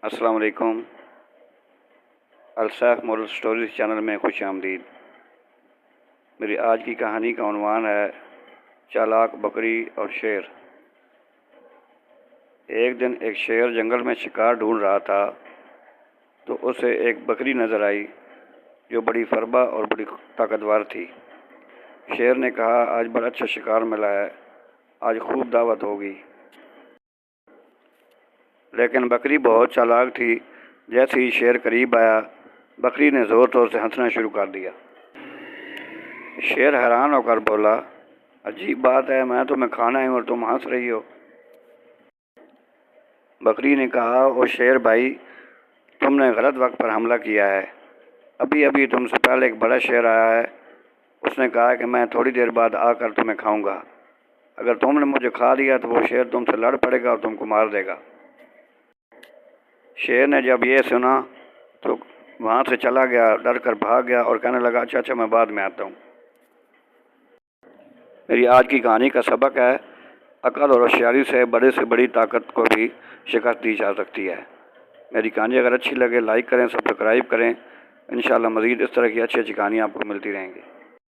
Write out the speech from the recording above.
السلام علیکم۔ Alsaif moral stories channel میں خوش آمدید۔ میری آج کی کہانی کا عنوان ہے چالاک بکری اور شیر۔ ایک دن ایک شیر جنگل میں شکار ڈھونڈ رہا تھا تو اسے ایک بکری نظر آئی جو بڑی فربا اور بڑی طاقتور تھی۔ شیر نے کہا، آج بڑا اچھا شکار ملا ہے، آج خوب دعوت ہوگی۔ لیکن بکری بہت چالاک تھی۔ جیسے ہی شیر قریب آیا، بکری نے زور زور سے ہنسنا شروع کر دیا۔ شیر حیران ہو کر بولا، عجیب بات ہے، میں تمہیں کھانا ہوں اور تم ہنس رہی ہو۔ بکری نے کہا، او شیر بھائی، تم نے غلط وقت پر حملہ کیا ہے۔ ابھی تم سے پہلے ایک بڑا شیر آیا ہے، اس نے کہا کہ میں تھوڑی دیر بعد آ کر تمہیں کھاؤں گا۔ اگر تم نے مجھے کھا لیا تو وہ شیر تم سے لڑ پڑے گا اور تم کو مار دے گا۔ شیر نے جب یہ سنا تو وہاں سے چلا گیا، ڈر کر بھاگ گیا اور کہنے لگا، اچھا میں بعد میں آتا ہوں۔ میری آج کی کہانی کا سبق ہے، عقل اور ہوشیاری سے بڑی طاقت کو بھی شکست دی جا سکتی ہے۔ میری کہانی اگر اچھی لگے لائک کریں، سبسکرائب کریں۔ انشاءاللہ مزید اس طرح کی اچھی کہانیاں آپ کو ملتی رہیں گی۔